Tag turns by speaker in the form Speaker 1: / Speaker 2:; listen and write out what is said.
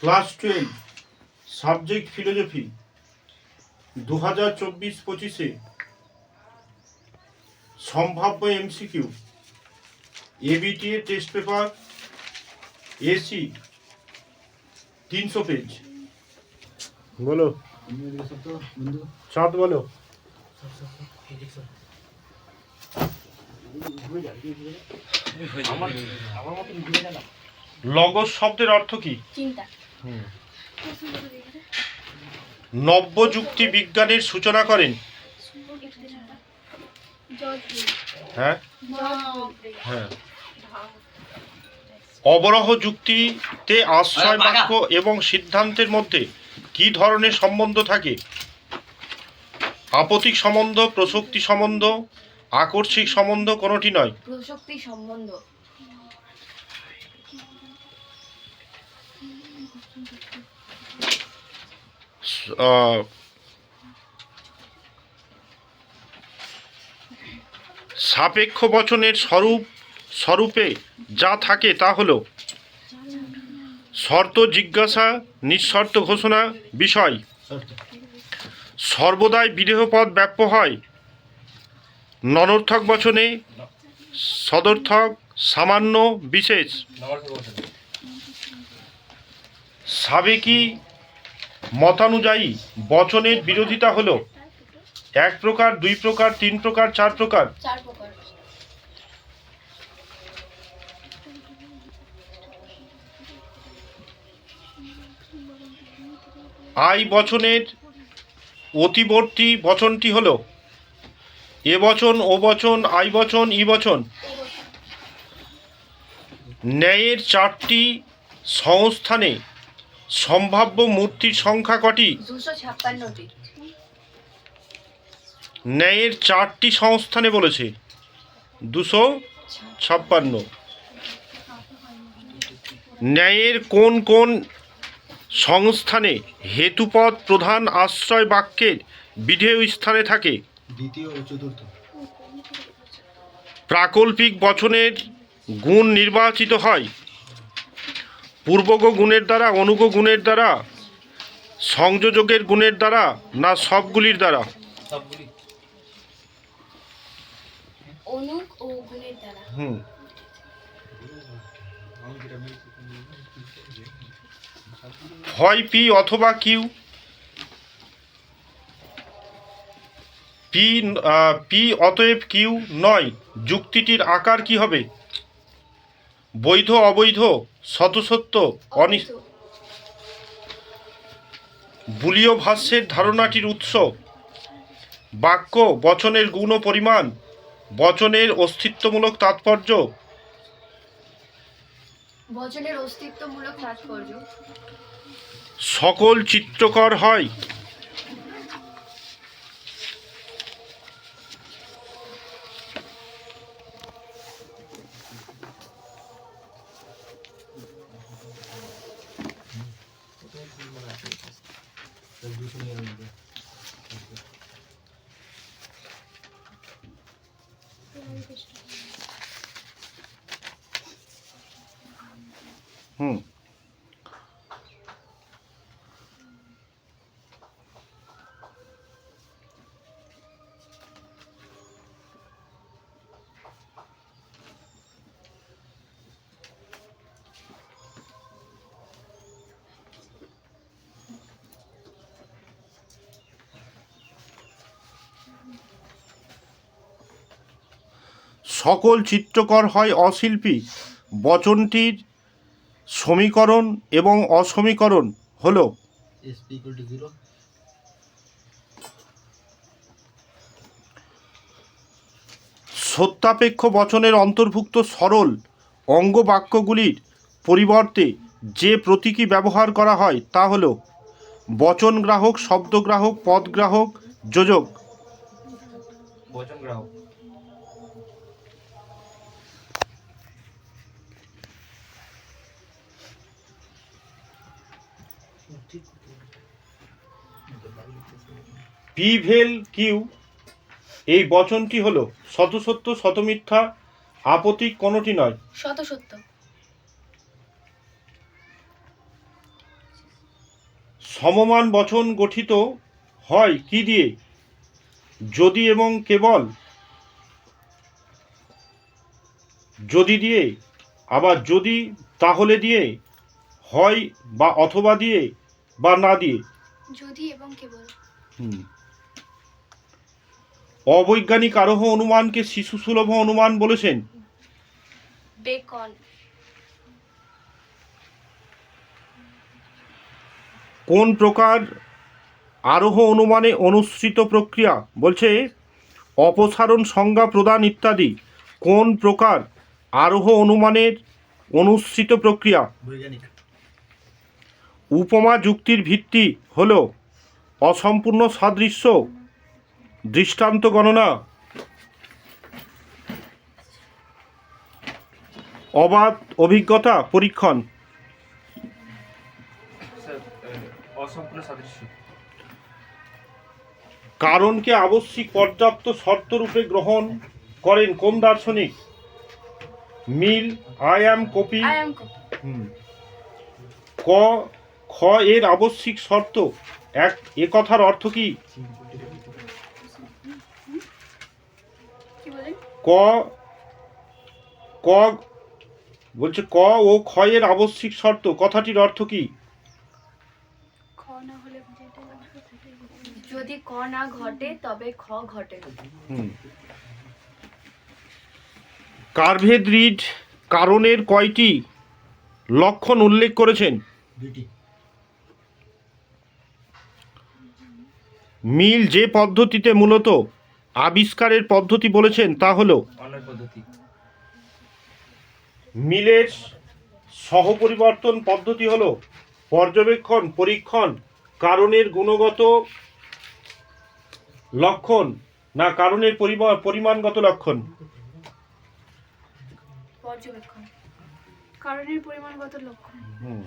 Speaker 1: Class 12 subject philosophy 2024-25 সম্ভাব্য MCQ ABTA test paper AC 300 page. বলো চাঁদ, বলো। লগস শব্দের অর্থ কি?
Speaker 2: চিন্তা।
Speaker 1: নব্য যুক্তি বিজ্ঞানের সূচনা করেন? হ্যাঁ হ্যাঁ। অবরোহ যুক্তিতে আশ্রয় বাক্য এবং সিদ্ধান্তের মধ্যে কি ধরনের সম্বন্ধ থাকে? আপতিক সম্বন্ধ, প্রসক্তি সম্বন্ধ, আকর্ষিক সম্বন্ধ, কোনোটি নয়।
Speaker 2: প্রসক্তি সম্বন্ধ।
Speaker 1: সাপেক্ষ বচনের স্বরূপে যা থাকে তা হলো শর্ত, জিজ্ঞাসা, নিঃশর্ত ঘোষণা, বিষয়। সর্বদাই বিদেহ পদ ব্যাপ্য হয় ননর্থক বচনে, সদর্থক, সামান্য, বিশেষ। সাবেকি মতানুযায়ী বচনের বিরোধিতা হলো এক প্রকার, দুই প্রকার, তিন প্রকার, চার প্রকার। আই বচনের অতিবর্তী বচনটি হলো এ বচন, ও বচন, আই বচন, ই বচন। ন্যায়ের চারটি সংস্থানে সম্ভাব্য মূর্তির সংখ্যা কটি?
Speaker 2: 256টি।
Speaker 1: ন্যায়ের চারটি সংস্থানে বলেছে 256। ন্যায়ের কোন কোন সংস্থানে হেতুপদ প্রধান আশ্রয় বাক্যের বিধেয় স্থানে থাকে?
Speaker 3: দ্বিতীয় ও চতুর্থ।
Speaker 1: প্রাকল্পিক বচনের গুণ নির্বাচিত হয় পূর্বগ গুণের দ্বারা, অনুগ গুণের দ্বারা, সংযোজকের গুণের দ্বারা, না সবগুলির দ্বারা?
Speaker 2: অনুগ ও গুণের দ্বারা।
Speaker 1: হয় পি অথবা কিউ। পি অতএব কিউ নয়। যুক্তিটির আকার কি হবে? বৈধ, অবৈধ, শতসত্য, বুলীয় ভাষ্যের ধারণাটির উৎস? বাক্য, বচনের গুণ ও পরিমাণ, বচনের অস্তিত্বমূলক তাৎপর্য।
Speaker 2: বচনের অস্তিত্বমূলক তাৎপর্য।
Speaker 1: সকল চিত্রকর হয়? সকল চিত্রকর হয় অশিল্পী। বচনটির সমীকরণ এবং অসমীকরণ হলো সত্যাপেক্ষ বচনের অন্তর্ভুক্ত সরল অঙ্গ বাক্যগুলির পরিবর্তে যে প্রতীকী ব্যবহার করা হয় তা হল বচন গ্রাহক, শব্দ গ্রাহক, পদ গ্রাহক, যোজক।
Speaker 3: বচন গ্রাহক।
Speaker 1: পি ভেল কিউ এই বচনটি হলো শতসত্য, শতমিথ্যা, আপতিক, কোনোটি নয়।
Speaker 2: শতসত্য।
Speaker 1: সমমান বচন গঠিত হয় কি দিয়ে? যদি এবং কেবল, যদি দিয়ে, আবার যদি তাহলে দিয়ে, হয় বা অথবা দিয়ে, বা না দিয়ে।
Speaker 2: যদি এবং কেবল।
Speaker 1: অবৈজ্ঞানিক আরোহ অনুমানকে শিশু সুলভ অনুমান বলেছেন।
Speaker 2: বেকন।
Speaker 1: কোন প্রকার আরোহ অনুমানে অনুসৃত প্রক্রিয়া? বলছে অপসারণ, সংজ্ঞা প্রদান ইত্যাদি। কোন প্রকার আরোহ অনুমানের অনুসৃত প্রক্রিয়া?
Speaker 3: বৈজ্ঞানিক।
Speaker 1: উপমা যুক্তির ভিত্তি হল অসম্পূর্ণ সাদৃশ্য, দৃষ্টান্ত গণনা, অবাধ অভিজ্ঞতা পরীক্ষণ।
Speaker 3: অসম্পূর্ণ সাদৃশ্য।
Speaker 1: কারণকে আবশ্যিক পর্যাপ্ত শর্তরূপে গ্রহণ করেন কোন দার্শনিক? Mill, I am copy.
Speaker 2: I am copy.
Speaker 1: ক খ এর আবশ্যিক শর্ত এক, এ কথার অর্থ কি?
Speaker 2: কি বলেন?
Speaker 1: ক ক বলছে ক ও খ এর আবশ্যিক শর্ত কথাটির অর্থ কি?
Speaker 2: খ না হলে যদি ক না ঘটে তবে খ ঘটে।
Speaker 1: কার্ভেড রিড কারণের কয়টি লক্ষণ উল্লেখ করেছেন?
Speaker 3: দুইটি।
Speaker 1: মিল যে পদ্ধতিতে মূলত আবিষ্কারের পদ্ধতি বলেছেন তা হলো
Speaker 3: অন্যায় পদ্ধতি।
Speaker 1: মিলের সহপরিবর্তন পদ্ধতি হলো পর্যবেক্ষণ, পরীক্ষণ, কারণের গুণগত লক্ষণ, না কারণের পরিমাণগত লক্ষণ?
Speaker 2: পর্যবেক্ষণ। কারণের পরিমাণগত লক্ষণ।
Speaker 1: হুম